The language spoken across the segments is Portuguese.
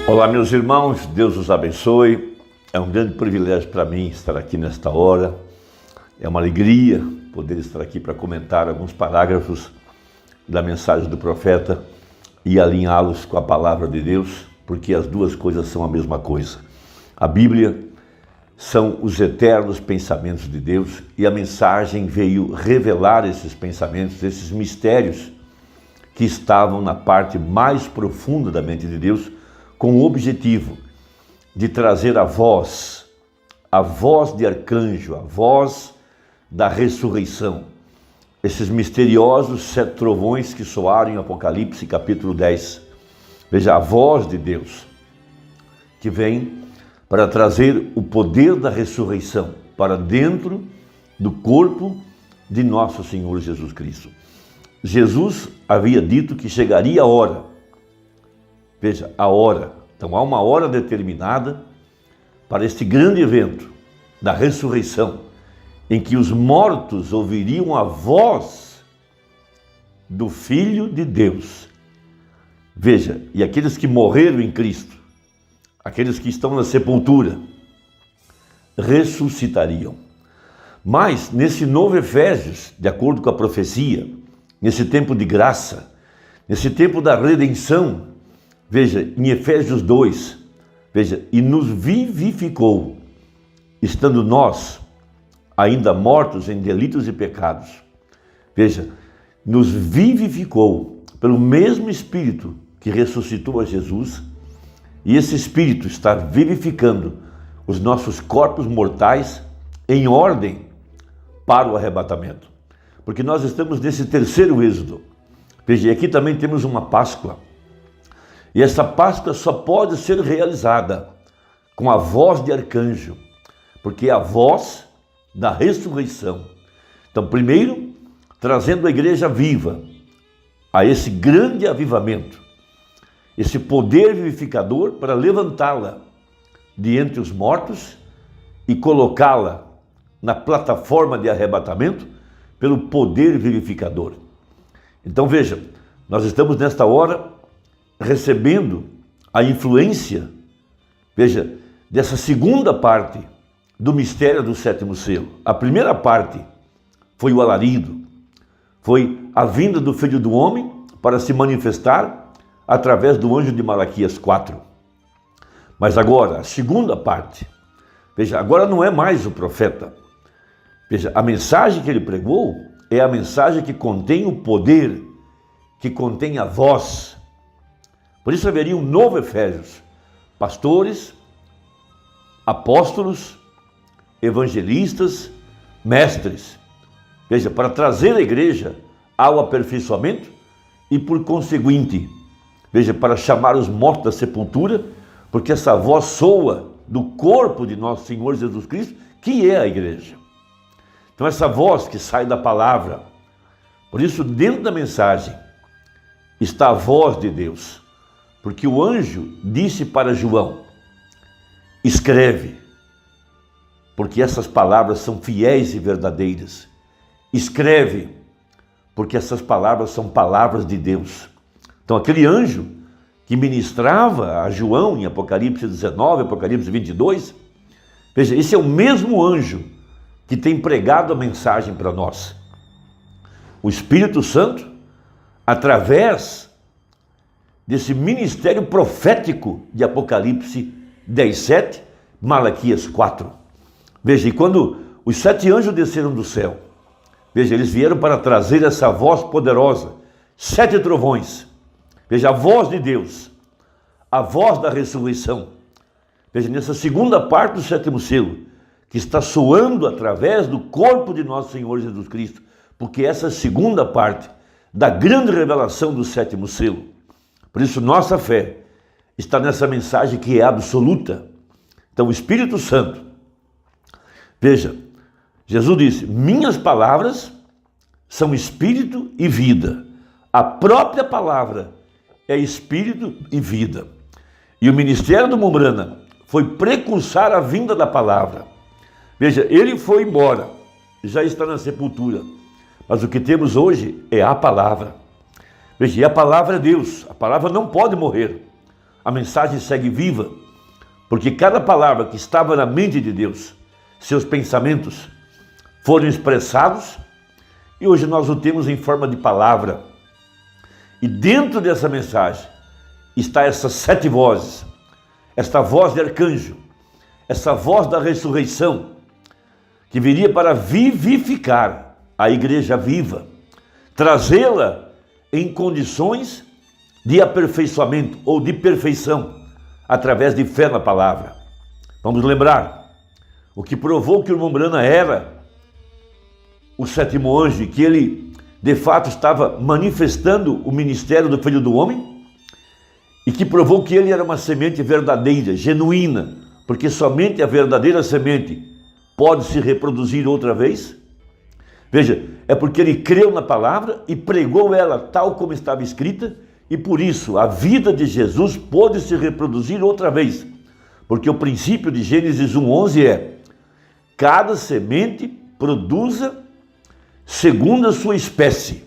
Olá, meus irmãos, Deus os abençoe. É um grande privilégio para mim estar aqui nesta hora. É uma alegria poder estar aqui para comentar alguns parágrafos da mensagem do profeta e alinhá-los com a palavra de Deus, porque as duas coisas são a mesma coisa. A Bíblia são os eternos pensamentos de Deus e a mensagem veio revelar esses pensamentos, esses mistérios que estavam na parte mais profunda da mente de Deus, com o objetivo de trazer a voz de arcanjo, a voz da ressurreição. Esses misteriosos 7 trovões que soaram em Apocalipse capítulo 10. Veja, a voz de Deus que vem para trazer o poder da ressurreição para dentro do corpo de nosso Senhor Jesus Cristo. Jesus havia dito que chegaria a hora. Veja, a hora. Então há uma hora determinada para este grande evento da ressurreição, em que os mortos ouviriam a voz do Filho de Deus. Veja, e aqueles que morreram em Cristo, aqueles que estão na sepultura, ressuscitariam. Mas nesse novo Efésios, de acordo com a profecia, nesse tempo de graça, nesse tempo da redenção, veja, em Efésios 2, veja, e nos vivificou, estando nós ainda mortos em delitos e pecados. Veja, nos vivificou pelo mesmo Espírito que ressuscitou a Jesus, e esse Espírito está vivificando os nossos corpos mortais em ordem para o arrebatamento. Porque nós estamos nesse terceiro êxodo. Veja, e aqui também temos uma Páscoa. E essa Páscoa só pode ser realizada com a voz de arcanjo, porque é a voz da ressurreição. Então, primeiro, trazendo a igreja viva a esse grande avivamento, esse poder vivificador para levantá-la de entre os mortos e colocá-la na plataforma de arrebatamento pelo poder vivificador. Então, veja, nós estamos nesta hora recebendo a influência, veja, dessa segunda parte do mistério do 7º selo. A primeira parte foi o alarido, foi a vinda do Filho do Homem para se manifestar através do anjo de Malaquias 4. Mas agora, a segunda parte, veja, agora não é mais o profeta. Veja, a mensagem que ele pregou é a mensagem que contém o poder, que contém a voz. Por isso haveria um novo Efésios, pastores, apóstolos, evangelistas, mestres. Veja, para trazer a igreja ao aperfeiçoamento e, por conseguinte, veja, para chamar os mortos da sepultura, porque essa voz soa do corpo de nosso Senhor Jesus Cristo, que é a igreja. Então essa voz que sai da palavra, por isso dentro da mensagem está a voz de Deus, porque o anjo disse para João, escreve, porque essas palavras são fiéis e verdadeiras. Escreve, porque essas palavras são palavras de Deus. Então aquele anjo que ministrava a João em Apocalipse 19, Apocalipse 22, veja, esse é o mesmo anjo que tem pregado a mensagem para nós. O Espírito Santo, através desse ministério profético de Apocalipse 10:7, Malaquias 4. Veja, e quando os 7 anjos desceram do céu, veja, eles vieram para trazer essa voz poderosa, 7 trovões. Veja, a voz de Deus, a voz da ressurreição. Veja, nessa segunda parte do 7º selo, que está soando através do corpo de nosso Senhor Jesus Cristo, porque essa segunda parte da grande revelação do 7º selo. Por isso nossa fé está nessa mensagem que é absoluta. Então o Espírito Santo, veja, Jesus disse, minhas palavras são espírito e vida. A própria palavra é espírito e vida. E o ministério do Mumbrana foi precursar a vinda da palavra. Veja, ele foi embora, já está na sepultura, mas o que temos hoje é a palavra. Veja, e a palavra é Deus, a palavra não pode morrer. a mensagem segue viva, porque cada palavra que estava na mente de Deus, seus pensamentos, foram expressados e hoje nós o temos em forma de palavra. E dentro dessa mensagem está essas 7 vozes, esta voz de arcanjo, essa voz da ressurreição, que viria para vivificar a igreja viva, trazê-la em condições de aperfeiçoamento ou de perfeição, através de fé na palavra. Vamos lembrar, o que provou que o irmão Branham era o 7º anjo, que ele de fato estava manifestando o ministério do Filho do Homem, e que provou que ele era uma semente verdadeira, genuína, porque somente a verdadeira semente pode se reproduzir outra vez. Veja, é porque ele creu na palavra e pregou ela tal como estava escrita, e por isso a vida de Jesus pôde se reproduzir outra vez, porque o princípio de Gênesis 1:11 é: cada semente produza segundo a sua espécie,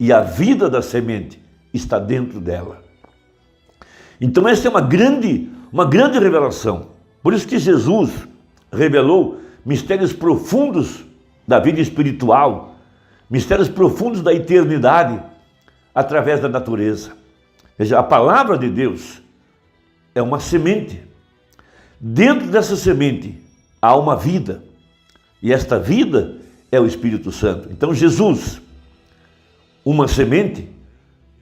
e a vida da semente está dentro dela. Então essa é uma grande revelação. Por isso que Jesus revelou mistérios profundos da vida espiritual, mistérios profundos da eternidade, através da natureza. Veja, a palavra de Deus é uma semente. Dentro dessa semente há uma vida, e esta vida é o Espírito Santo. Então Jesus, uma semente,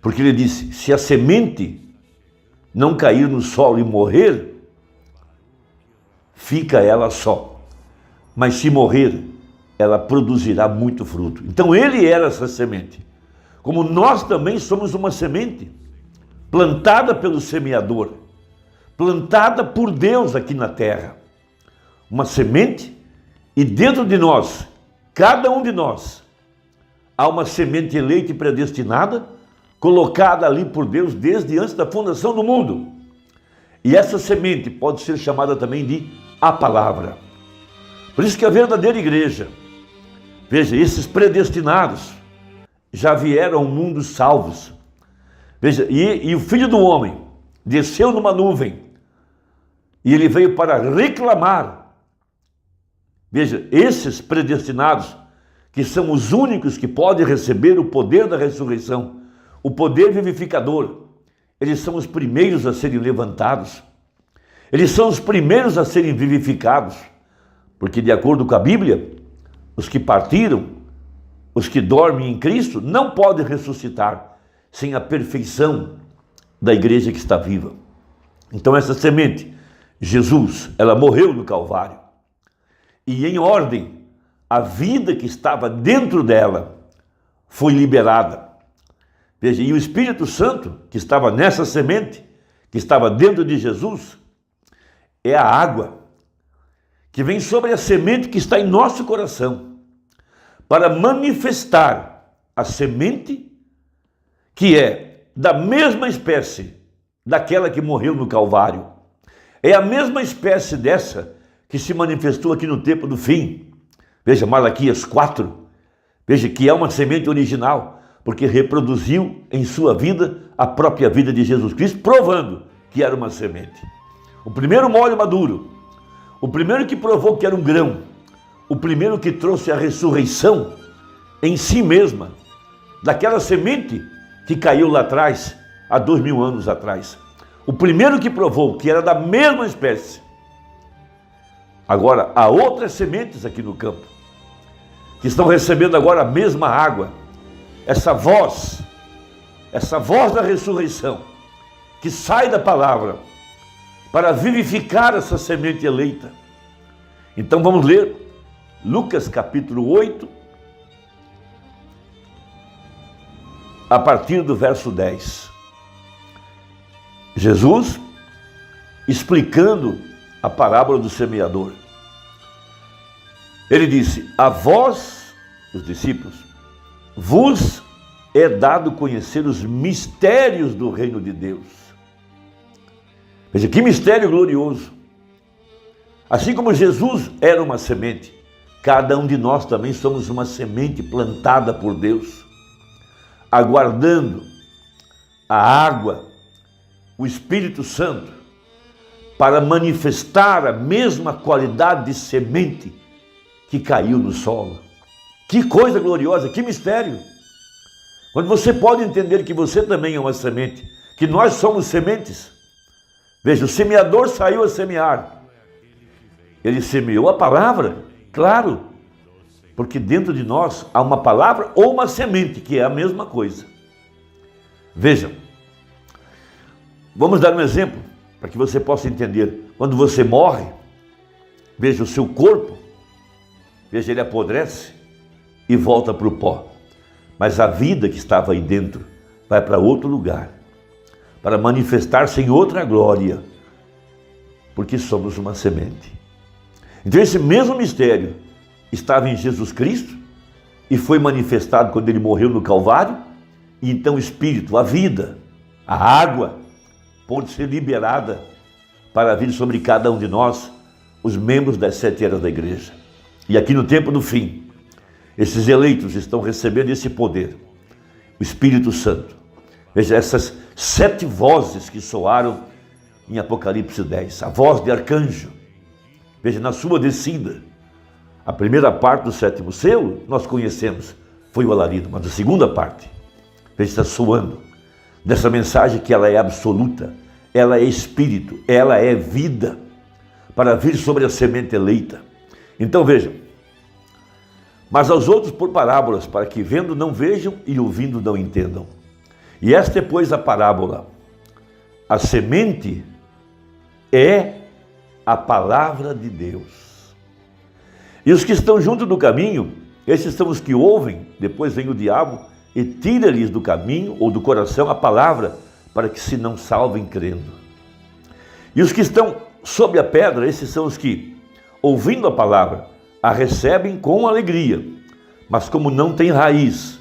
porque ele disse, se a semente não cair no solo e morrer, fica ela só. Mas se morrer, ela produzirá muito fruto. Então ele era essa semente. Como nós também somos uma semente, plantada pelo semeador, plantada por Deus aqui na terra. Uma semente, e dentro de nós, cada um de nós, há uma semente eleita e predestinada, colocada ali por Deus desde antes da fundação do mundo. E essa semente pode ser chamada também de a palavra. Por isso que a verdadeira igreja, veja, esses predestinados já vieram ao mundo salvos. Veja, e o Filho do Homem desceu numa nuvem e ele veio para reclamar. Veja, esses predestinados, que são os únicos que podem receber o poder da ressurreição, o poder vivificador, eles são os primeiros a serem levantados. Eles são os primeiros a serem vivificados, porque de acordo com a Bíblia, os que partiram, os que dormem em Cristo, não podem ressuscitar sem a perfeição da igreja que está viva. Então essa semente, Jesus, ela morreu no Calvário. E em ordem, a vida que estava dentro dela foi liberada. Veja, e o Espírito Santo, que estava nessa semente, que estava dentro de Jesus, é a água que vem sobre a semente que está em nosso coração, para manifestar a semente que é da mesma espécie daquela que morreu no Calvário. É a mesma espécie dessa que se manifestou aqui no tempo do fim. Veja, Malaquias 4, veja que é uma semente original, porque reproduziu em sua vida a própria vida de Jesus Cristo, provando que era uma semente. O primeiro molho maduro, o primeiro que provou que era um grão, o primeiro que trouxe a ressurreição em si mesma, daquela semente que caiu lá atrás, há 2000 anos atrás. O primeiro que provou que era da mesma espécie. Agora, há outras sementes aqui no campo, que estão recebendo agora a mesma água, essa voz da ressurreição, que sai da palavra, para vivificar essa semente eleita. Então vamos ler Lucas capítulo 8, a partir do verso 10. Jesus explicando a parábola do semeador. Ele disse, a vós, os discípulos, vos é dado conhecer os mistérios do reino de Deus. Veja, que mistério glorioso. Assim como Jesus era uma semente, cada um de nós também somos uma semente plantada por Deus, aguardando a água o Espírito Santo para manifestar a mesma qualidade de semente que caiu no solo. Que coisa gloriosa, que mistério! Quando você pode entender que você também é uma semente, que nós somos sementes. Veja, o semeador saiu a semear. Ele semeou a palavra, claro, porque dentro de nós há uma palavra ou uma semente, que é a mesma coisa. Vejam, vamos dar um exemplo, para que você possa entender. Quando você morre, veja o seu corpo, veja, ele apodrece e volta para o pó. Mas a vida que estava aí dentro vai para outro lugar, para manifestar-se em outra glória, porque somos uma semente. Então esse mesmo mistério estava em Jesus Cristo e foi manifestado quando ele morreu no Calvário, e então o Espírito, a vida, a água, pode ser liberada para vir sobre cada um de nós, os membros das 7 eras da igreja. E aqui no tempo do fim, esses eleitos estão recebendo esse poder, o Espírito Santo. Veja, essas 7 vozes que soaram em Apocalipse 10, a voz de arcanjo, veja, na sua descida. A primeira parte do 7º selo, nós conhecemos, foi o alarido, mas a segunda parte, veja, está soando, dessa mensagem que ela é absoluta, ela é espírito, ela é vida, para vir sobre a semente eleita. Então veja, mas aos outros por parábolas, para que vendo não vejam e ouvindo não entendam. E esta é, pois, a parábola. A semente é a palavra de Deus. E os que estão junto do caminho, esses são os que ouvem, depois vem o diabo e tira-lhes do caminho ou do coração a palavra, para que se não salvem crendo. E os que estão sob a pedra, esses são os que, ouvindo a palavra, a recebem com alegria, mas como não tem raiz,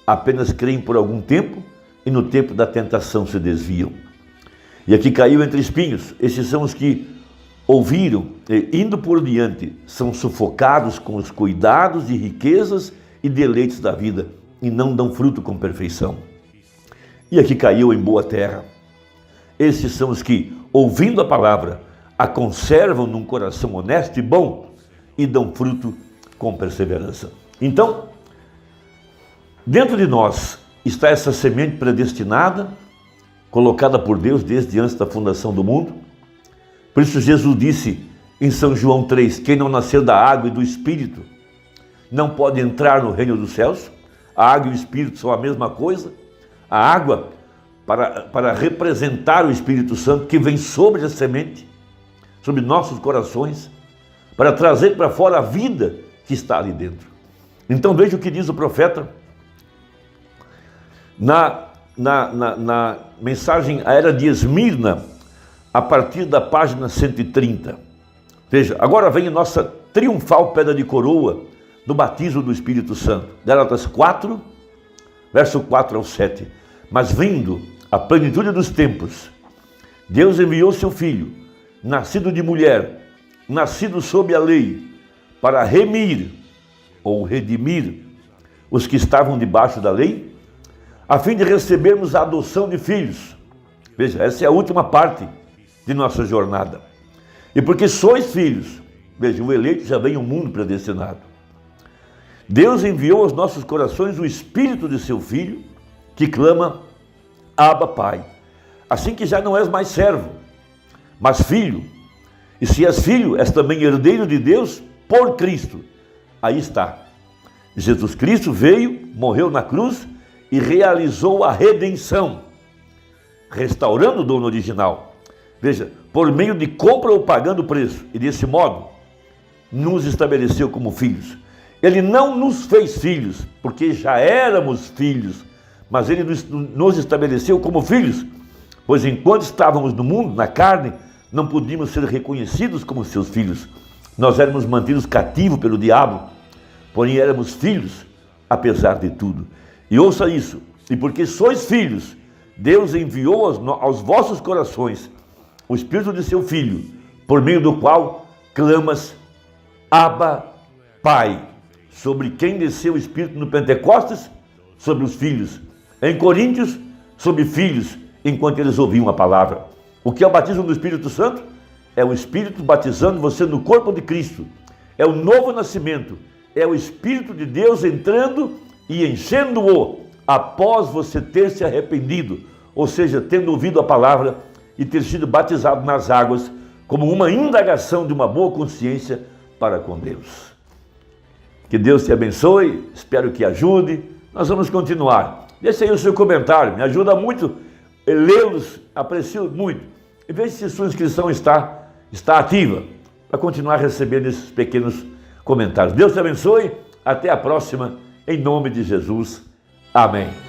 apenas creem por algum tempo e no tempo da tentação se desviam. E aqui caiu entre espinhos, esses são os que ouviram e, indo por diante, são sufocados com os cuidados e riquezas e deleites da vida e não dão fruto com perfeição. E aqui caiu em boa terra. Esses são os que, ouvindo a palavra, a conservam num coração honesto e bom e dão fruto com perseverança. Então, dentro de nós está essa semente predestinada, colocada por Deus desde antes da fundação do mundo. Por isso Jesus disse em São João 3, quem não nascer da água e do Espírito não pode entrar no reino dos céus. A água e o Espírito são a mesma coisa. A água para representar o Espírito Santo que vem sobre a semente, sobre nossos corações, para trazer para fora a vida que está ali dentro. Então veja o que diz o profeta na mensagem à era de Esmirna, a partir da página 130. Veja, agora vem a nossa triunfal pedra de coroa do batismo do Espírito Santo. Gálatas 4, verso 4 ao 7. Mas vindo a plenitude dos tempos, Deus enviou seu Filho, nascido de mulher, nascido sob a lei, para remir ou redimir os que estavam debaixo da lei, a fim de recebermos a adoção de filhos. Veja, essa é a última parte de nossa jornada. E porque sois filhos, veja, o eleito já vem um mundo predestinado. Deus enviou aos nossos corações o Espírito de seu Filho, que clama, Abba, Pai. Assim que já não és mais servo, mas filho. E se és filho, és também herdeiro de Deus por Cristo. Aí está. Jesus Cristo veio, morreu na cruz e realizou a redenção, restaurando o dono original. Veja, por meio de compra ou pagando preço. E desse modo, nos estabeleceu como filhos. Ele não nos fez filhos, porque já éramos filhos, mas ele nos estabeleceu como filhos, pois enquanto estávamos no mundo, na carne, não podíamos ser reconhecidos como seus filhos. Nós éramos mantidos cativos pelo diabo, porém éramos filhos, apesar de tudo. E ouça isso, e porque sois filhos, Deus enviou aos vossos corações o Espírito de seu Filho, por meio do qual clamas, Abba, Pai. Sobre quem desceu o Espírito no Pentecostes? Sobre os filhos. Em Coríntios, sobre filhos. enquanto eles ouviam a palavra. O que é o batismo do Espírito Santo? É o Espírito batizando você no corpo de Cristo. É o novo nascimento. É o Espírito de Deus entrando e enchendo-o após você ter se arrependido, ou seja, tendo ouvido a palavra e ter sido batizado nas águas, como uma indagação de uma boa consciência para com Deus. Que Deus te abençoe, espero que ajude. Nós vamos continuar. Deixe aí o seu comentário, me ajuda muito lê-los, aprecio muito. E veja se sua inscrição está ativa, para continuar recebendo esses pequenos comentários. Deus te abençoe, até a próxima, em nome de Jesus. Amém.